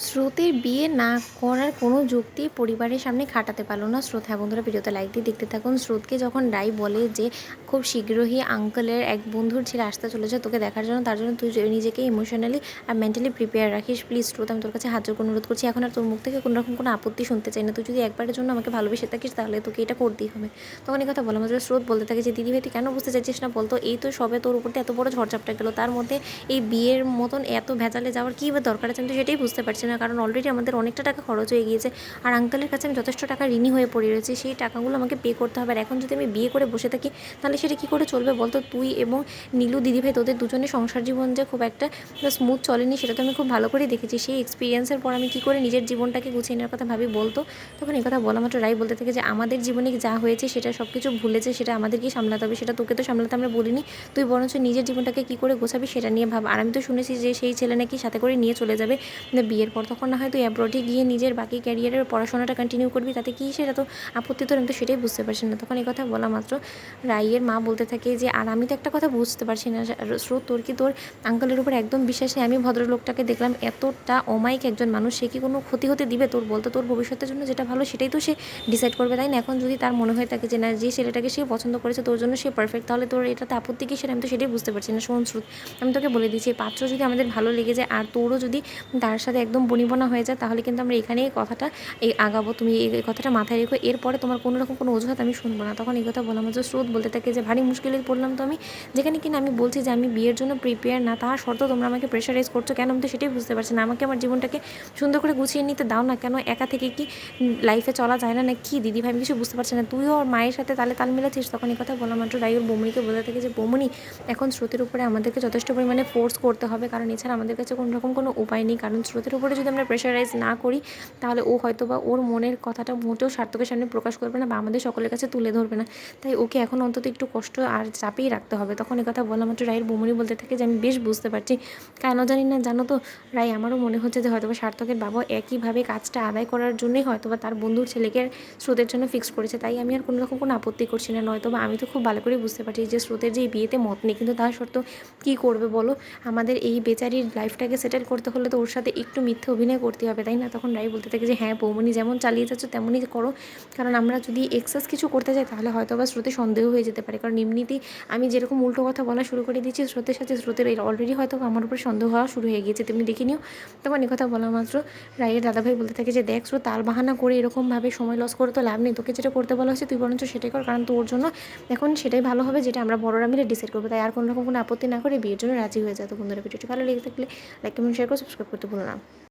স্রোতের বিয়ে না করার কোনো যুক্তি পরিবারের সামনে খাটাতে পারল না স্রোত। হ্যাঁ বন্ধুরা, ভিডিওতে লাইক দিয়ে দেখতে থাকুন। স্রোতকে যখন রাই বলে যে খুব শীঘ্রই আঙ্কেলের এক বন্ধুর ছেলে আসতে চলেছে তোকে দেখার জন্য, তার জন্য তুই নিজেকে ইমোশনালি আর মেন্টালি প্রিপেয়ার রাখিস। প্লিজ স্রোত, আমি তোর কাছে হাত জোর করে অনুরোধ করছি, এখন আর তোর মুখ থেকে কোনো রকম কোনো আপত্তি শুনতে চাই না। তুই যদি একবারের জন্য আমাকে ভালোবেসে থাকিস তাহলে তোকে এটা করতেই হবে। তখন এই কথা বলা মাত্র স্রোত বলতে থাকে যে দিদিভাই তুই কেন বুঝতে চাইছিস না বলতো, এই তো সবে তোর উপর এত বড় ঝড়ঝাপটা গেলো, তার মধ্যে এই বিয়ের মতন এত ভেজালে যাওয়ার কী বা দরকার আছে? আমি তো সেটাই বুঝতে পারছি না, কারণ অলরেডি আমাদের অনেকটা টাকা খরচ হয়ে গিয়েছে আর আঙ্কেলের কাছে আমি যথেষ্ট টাকা ঋণী হয়ে পড়ে রয়েছি, সেই টাকাগুলো আমাকে পে করতে হবে। আর এখন যদি আমি বিয়ে করে বসে থাকি তাহলে সেটা কী করে চলবে বলতো? তুই এবং নীলু দিদিভাই তোদের দুজনের সংসার জীবন যে খুব একটা স্মুথ চলেনি সেটা তো আমি খুব ভালো করেই দেখেছি। সেই এক্সপিরিয়েন্সের পর আমি কী করে নিজের জীবনটাকে গুছিয়ে নেওয়ার কথা ভাবি বলতো? তখন এই কথা বলা মাত্র রাই বলতে থাকে যে আমাদের জীবনে যা হয়েছে সেটা সব কিছু ভুলেছে, সেটা আমাদেরকেই সামলাতে হবে, সেটা তোকে তো সামলাতে আমরা বলিনি। তুই বরঞ্চ নিজের জীবনটাকে কী করে গোছাবি সেটা নিয়ে ভাব। আর আমি তো শুনেছি যে সেই ছেলে নাকি সাথে করে নিয়ে চলে যাবে বিয়ের পর, তখন না হয় তুই অ্যাব্রডে গিয়ে নিজের বাকি ক্যারিয়ারের পড়াশোনাটা কন্টিনিউ করবি, তাতে কি সেটা তো আপত্তি তোর? আমি তো সেটাই বুঝতে পারছি না। তখন এই কথা বলা মাত্র রাইয়ের মা বলতে থাকে যে আর আমি তো একটা কথা বুঝতে পারছি না স্রোত, তোর কি তোর আঙ্কেলের উপর একদম বিশ্বাস নেই? আমি ভদ্রলোকটাকে দেখলাম এতটা অমায়িক একজন মানুষ, সে কি কোনো ক্ষতি হতে দিবে তোর বলতো? তোর ভবিষ্যতের জন্য যেটা ভালো সেটাই তো সে ডিসাইড করবে, তাই না? এখন যদি তার মনে হয়ে থাকে যে না, যে ছেলেটাকে সে পছন্দ করেছে তোর জন্য সে পারফেক্ট, তাহলে তোর এটাতে আপত্তি কি? সেটা আমি তো সেটাই বুঝতে পারছি না। শোন শ্রুত, আমি তোকে বলে দিচ্ছি, পাত্র যদি আমাদের ভালো লেগে যায় আর তোরও যদি তার সাথে একদম বনিবনা হয়ে যায় তাহলে কিন্তু আমরা এখানেই কথাটা আগাবো। তুমি এই কথাটা মাথায় রেখো, এরপরে তোমার কোনো রকম কোনো অজুহাত আমি শুনবো না। তখন এই কথা বলা মাত্র স্রোত বলতে থাকে যে ভারী মুশকিলে পড়লাম তো আমি, যেখানে কিনা আমি বলছি যে আমি বিয়ের জন্য প্রিপেয়ার না, তার শর্ত তোমরা আমাকে প্রেশারাইজ করছো কেন? আমি তো সেটাই বুঝতে পারছি না। আমাকে আমার জীবনটাকে সুন্দর করে গুছিয়ে নিতে দাও না, কেন একা থেকে কি লাইফে চলা যায় না? না কি দিদি ভাই, আমি কিছু বুঝতে পারছি না। তুইও ওর মায়ের সাথে তালে তাল মিলাচ্ছিস। তখন এই কথা বলা মাত্র রাই ওর বৌমনিকে বলতে থাকে যে বৌমনি, এখন স্রোতের উপরে আমাদেরকে যথেষ্ট পরিমাণে ফোর্স করতে হবে, কারণ এছাড়া আমাদের কাছে কোনো রকম কোনো উপায় নেই। কারণ স্রোতের উপরে যদি আমরা প্রেশারাইজ না করি তাহলে ও হয়তো বা ওর মনের কথাটা মোটেও সার্থকের সামনে প্রকাশ করবে না বা আমাদের সকলের কাছে তুলে ধরবে না। তাই ওকে এখন অন্তত একটু কষ্ট আর চাপেই রাখতে হবে। তখন এই কথা বলা মাত্র রায়ের বৌমনি বলতে থাকে যে আমি বেশ বুঝতে পারছি, কেন জানি না জানো তো রায়, আমারও মনে হচ্ছে যে হয়তোবা সার্থকের বাবা একইভাবে কাজটা আদায় করার জন্যই হয়তোবা তার বন্ধুর ছেলেকে স্রোতের জন্য ফিক্স করেছে। তাই আমি আর কোনো রকম কোনো আপত্তি করছি না। নয়তো বা আমি তো খুব ভালো করেই বুঝতে পারছি যে স্রোতের যে এই বিয়েতে মত নেই, কিন্তু তার সত্ত্বেও কী করবে বলো? আমাদের এই বেচারির লাইফটাকে সেটেল করতে হলে তো ওর সাথে একটু মিথ্যে অভিনয় করতে হবে, তাই না? তখন রাই বলতে থাকে যে হ্যাঁ বৌমনি, যেমন চালিয়ে যাচ্ছ তেমনই করো, কারণ আমরা যদি এক্সেস কিছু করতে যাই তাহলে হয়তো বা স্রোতে সন্দেহ হয়ে যেতে পারে। কারণ এমনিতেই আমি যেরকম উল্টো কথা বলা শুরু করে দিচ্ছি স্রোতের সাথে, স্রোতের অলরেডি হয়তো আমার উপরে সন্দেহ হওয়া শুরু হয়ে গিয়েছে, তুমি দেখে নিও। তখন এই কথা বলা মাত্র রায়ের দাদাভাই বলতে থাকে যে দেখ স্রোত, তাল বাহানা করে এরকমভাবে সময় লস করে তো লাভ নেই। তোকে যেটা করতে বলা হয়েছে তুই বরঞ্চ সেটাই কর, কারণ তোর জন্য এখন সেটাই ভালো হবে, যেটা আমরা বড়রা মিলে ডিসাইড করবো। তাই আর কোনো রকম কোনো আপত্তি না করে বিয়ের জন্য রাজি হয়ে যায়। তো বন্ধুরা, ভিডিওটি ভালো লেগে থাকলে লাইক কমেন্ট শেয়ার করে সাবস্ক্রাইব করতে ভুলো না।